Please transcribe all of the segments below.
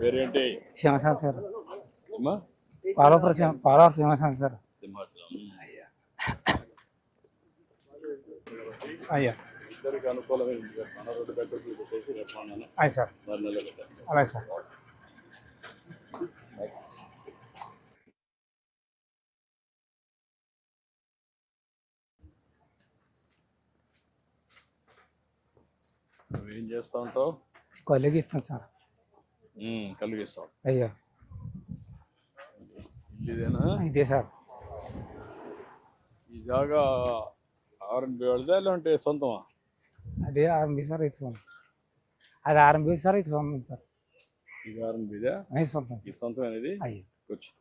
పేరేంటి? సింహాచలం సార్. అమ్మా పాలవరం సింహాచలం సార్. సింహాచలం. అయ్యా ఇద్దరికి అనుకూలమైన మన రోడ్డు దగ్గరికి పెట్టేసి రేపు అయ్యి సార్. 6 నెలలు పెట్టేస్తాం. అలాగే సార్. నువ్వేం చేస్తూ ఉంటావు? కొలిగి ఇస్తాను సార్. కలిగిస్తావు. అయ్యా ఇదేనా? ఇదే సార్. ఈ జాగా ఆర్ఎన్బి వాళ్ళదా లేదంటే సొంతమా? అదే ఆర్ఎంబి సార్. ఇది సొంతం. అది ఆర్ఎంబి సార్. ఇది సొంతం సార్. ఇది ఆర్ఎన్బిదా? అది సొంతం. ఇది సొంతం అనేది. అయ్యా కూర్చో.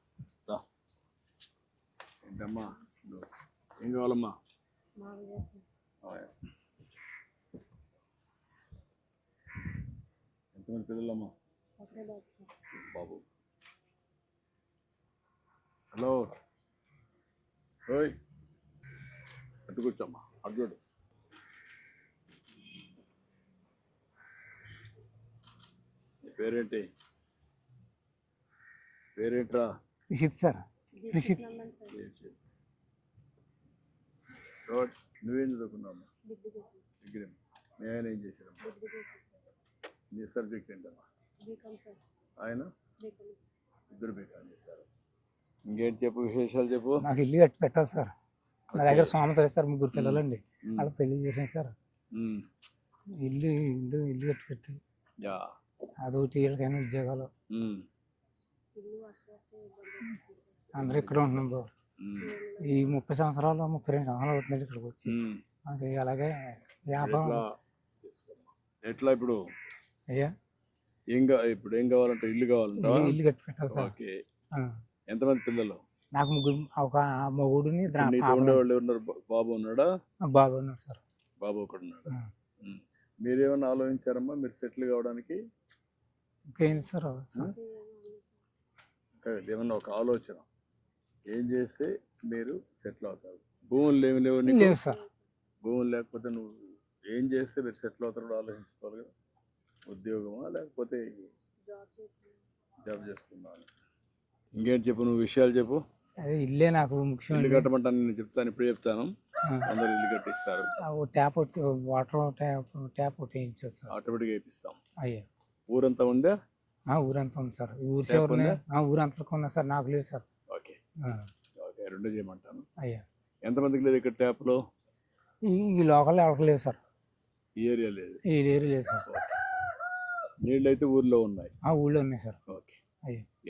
ఏంటమ్మా ఏం కావాలమ్మా? ఎంతమంది పిల్లలమ్మా? బాబు. హలో ఓయ్ అటు కూర్చోమ్మా. అటు చూడు. నీ పేరేంటి? పేరేంట్రా? రిషిత్ సార్. రిషిత్. నువ్వేం చదువుకున్నావమ్మా? డిగ్రీ. మీ ఆయన ఏం చేశారమ్మా? నీ సబ్జెక్ట్ ఏంటమ్మా? ఆయన ఇద్దరు బీకాం చేశారు. ఇంకేంటి చెప్పు, విశేషాలు చెప్పు. నాకు ఇల్లు కట్టి పెట్టాలి సార్. నా దగ్గర సోమత వేస్తారు. 3 పిల్లలండి. వాళ్ళు పెళ్లి చేసాను సార్. ఇల్లు ఇల్లు ఇల్లు కట్టి పెట్టి అదొకటి వీళ్ళకైనా ఉద్యోగాలు. అందరూ ఇక్కడ ఉంటున్నాం బాబు. ఈ 30 సంవత్సరాలు 32 సంవత్సరాలు అవుతుందండి ఇక్కడికి వచ్చి. అది అలాగే వ్యాపారం. ఎట్లా ఇప్పుడు? అయ్యా ఇప్పుడు ఏం కావాలంటే ఇల్లు కావాలంటే ఇల్లు కట్టి పెట్టాలి సార్. ఓకే. ఎంతమంది పిల్లలు? నాకు 3. ఒక మొగుడిని ఉండేవాళ్ళు ఉన్నారు. బాబు ఉన్నాడా? బాబు ఉన్నాడు సార్. బాబు ఒకడు ఉన్నాడు. మీరేమన్నా ఆలోచించారమ్మా మీరు సెటిల్ కావడానికి? ఇంకేం సార్ ఏమన్నా ఒక ఆలోచన ఏం చేస్తే మీరు సెటిల్ అవుతారు? భూములు లేవు లేవు సార్. భూములు లేకపోతే నువ్వు ఏం చేస్తే మీరు సెటిల్ అవుతారో ఆలోచించుకోవాలి కదా. ఉద్యోగమా లేకపోతే జాబ్ చేసుకున్నాను? ఇంకేంటి చెప్పు, నువ్వు విషయాలు చెప్పు. అదే ఇల్లే నాకు ముఖ్యం. ఇల్లు కట్టమంటాను. నేను చెప్తాను, ఇప్పుడు చెప్తాను. అందరూ ఇల్లు కట్టిస్తారు. ట్యాప్ వాటర్ ట్యాప్ ఒకటి వేయించారు సార్. ఆటోమేటిక్గా వేపిస్తాం. అయ్యా ఊరంతా ఉందా? ఊరంతా ఉంది సార్. ఊరంతా ఉన్నా సార్. నాకు లేదు సార్. Okay okay, 2 చేయమంటాను. అయ్యా ఎంతమందికి లేదు ఇక్కడ ట్యాప్లో? ఈ లోకల్ ఎవరికి లేదు సార్. ఈ ఏరియా లేదు? ఈ ఏరియా లేదు సార్. నీళ్ళు అయితే ఊర్లో ఉన్నాయి? ఊళ్ళో ఉన్నాయి సార్. ఓకే.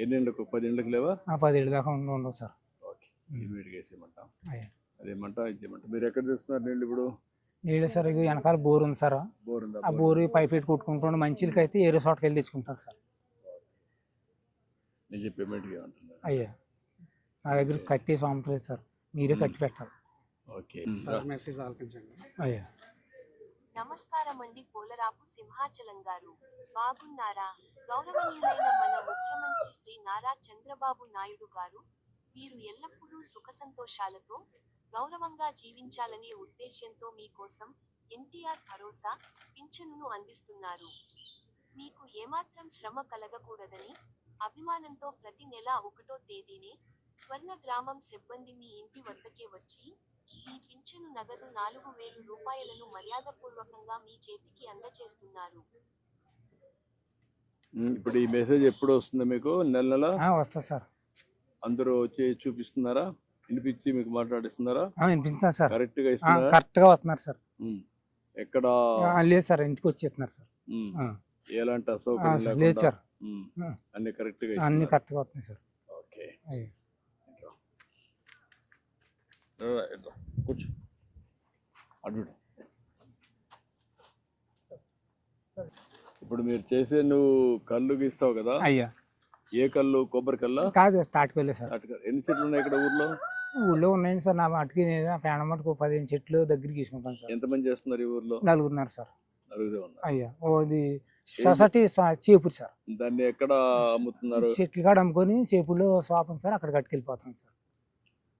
ఎన్ని ఏళ్ళకు? 10 ఏళ్ళకి లేవా? 10 ఏళ్ళ దాకా ఉండవు సార్. ఓకే. ఇమీడియట్గా వేసేయమంటాం. అదేమంటా ఇచ్చేయమంటాం. మీరు ఎక్కడ తెస్తున్నారు నీళ్ళు ఇప్పుడు? నీళ్ళు సార్ వెనకాల బోర్ ఉంది సార్. బోర్ ఉందా? ఆ బోరు పైప్ పెట్టి కొట్టుకుంటుండే మంచిలకి అయితే ఏరే చోటకి వెళ్ళి తెచ్చుకుంటారు సార్. నేను చెప్పి ఇమీడియట్గా అంటున్నాను. అయ్యా నా దగ్గర కట్టి సోమతలేదు సార్. మీరే కట్టి పెట్టాలి. ఓకే. మెసేజ్ ఆలకించండి. అయ్యా నమస్కారం అండి. పోలరాపు సింహాచలం గారు బాగున్నారా? గౌరవనీయులైన మన ముఖ్యమంత్రి శ్రీ నారా చంద్రబాబు నాయుడు గారు మీరు ఎల్లప్పుడూ సుఖ సంతోషాలతో గౌరవంగా జీవించాలనే ఉద్దేశ్యంతో మీకోసం ఎన్టీఆర్ భరోసా పింఛనును అందిస్తున్నారు. మీకు ఏమాత్రం శ్రమ కలగకూడదని అభిమానంతో ప్రతి నెల 1వ తేదీనే స్వర్ణ గ్రామం సిబ్బంది మీ ఇంటి వద్దకే వచ్చి ఈ పింఛను నగదు 4,000 రూపాయలను మర్యాదపూర్వకంగా మీ చేతికి అందజేస్తున్నారు. ఇప్పుడు ఈ మెసేజ్ ఎప్పుడు వస్తుంది మీకు? నెల నెల వస్తా సార్. అందరూ వచ్చి చూపిస్తున్నారా? వినిపించి మీకు మాట్లాడిస్తున్నారా? వినిపిస్తున్నారు సార్. కరెక్ట్ గా ఇస్తున్నారా? కరెక్ట్ గా వస్తున్నారు సార్. ఎక్కడ లేదు సార్, ఇంటికి వచ్చేస్తున్నారు సార్. ఎలాంటి అసౌకర్యం లేదు సార్. అన్ని కరెక్ట్ గా అన్ని కరెక్ట్ గా వస్తున్నాయి సార్. ఓకే. కూర్చో. అడ్డు. ఇప్పుడు మీరు చేసే నువ్వు కళ్ళు గీస్తావు కదా? అయ్యా ఏ కళ్ళు? కొబ్బరి కల్లా? కాదు, తాటికల్లే సార్. ఎన్ని చెట్లు ఉన్నాయి ఇక్కడ ఊర్లో? ఊళ్ళో ఉన్నాయండి సార్. నా మటుకి పేడ మటుకు 15 చెట్లు దగ్గరికి తీసుకుంటాను సార్. ఎంతమంది చేస్తున్నారు ఈ ఊర్లో? 4 ఉన్నారు సార్. 4 ఉన్నారు. అయ్యా ఓది సొసైటీ చేపూరు సార్. దాన్ని ఎక్కడ అమ్ముతున్నారు? చెట్లు కాడ అమ్ముకొని చేపూరులో షాప్ ఉంది సార్. అక్కడ కట్టుకెళ్ళిపోతాం సార్.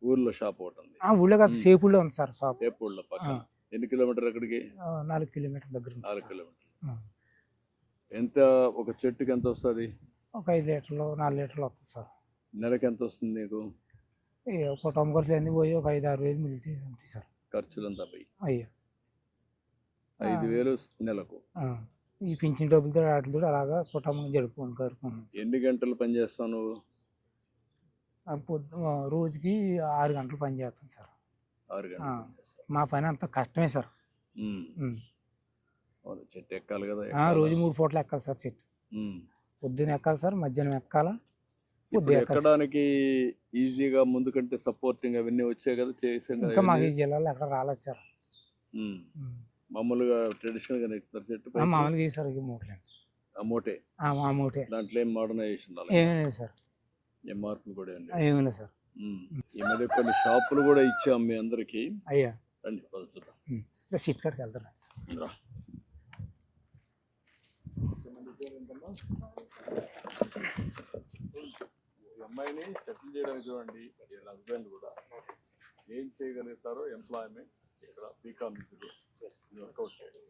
ఊర్లో షాప్ ఒకటి ఉంది? ఊళ్ళో కాదు, చేపూరులో ఉంది సార్ షాప్. చేపూరులో పక్కన. ఎన్ని కిలోమీటర్ అక్కడికి? 4 కిలోమీటర్ దగ్గర. 4 కిలోమీటర్. ఎంత ఒక చెట్టుకి ఎంత వస్తుంది? ఒక 5 లీటర్లు 4 లీటర్లు వస్తుంది సార్. నెలకి ఎంత వస్తుంది నీకు? కుటుంబ ఖర్చులు అన్నీ పోయి ఒక 5-6 వేలు మిగిలితే అంతే సార్. ఖర్చులంతా పోయి అయ్యో 5,000 నెలకు. ఈ పింఛన్ డబ్బులతో వాటితో అలాగా కుటుంబం జరుపుకుంటున్నాను. ఎన్ని గంటలు పని చేస్తావు నువ్వు? రోజుకి 6 గంటలు పని చేస్తాను సార్. 6 గంటలు పని చేస్తావు. మా పని అంత కష్టమే సార్. అవును, చెట్టు ఎక్కాలి కదా. రోజు 3 పూటలు ఎక్కాలి సార్ చెట్టు. పొద్దున ఎక్కాలి సార్, మధ్యాహ్నం ఎక్కాలా, ఇప్పుడు ఎక్కడానికి ఈజీగా ముందు కంటే సపోర్టింగ్ అవన్నీ వచ్చాయి కదా, చేసాం ఇంకా కదా. మాకు ఈ జిల్లాలో ఎక్కడ రాలేదు సార్. మామూలుగా ట్రెడిషనల్ గా ఎక్కుతారు చెట్టు పైకి? మామూలుగా ఈ సార్ మూటలేదు. ఆ మూటే? ఆ మూటే. దాంట్లో ఏం మోడర్నైజేషన్ ఏమీ లేదు సార్. ఏం మార్పులు కూడా ఏమీ లేదు సార్. ఈ మధ్య కొన్ని షాపులు కూడా ఇచ్చాం మీ అందరికి. అయ్యా రండి చూద్దాం. సీట్ కాడికి వెళ్తాను రా. ఈ అమ్మాయిని సెటిల్ చేయడానికి చూడండి. వీళ్ళ హస్బెండ్ కూడా ఏం చేయగలుగుతారో ఎంప్లాయ్మెంట్ ఇక్కడ బీకామ్ వర్కౌట్ చేయండి.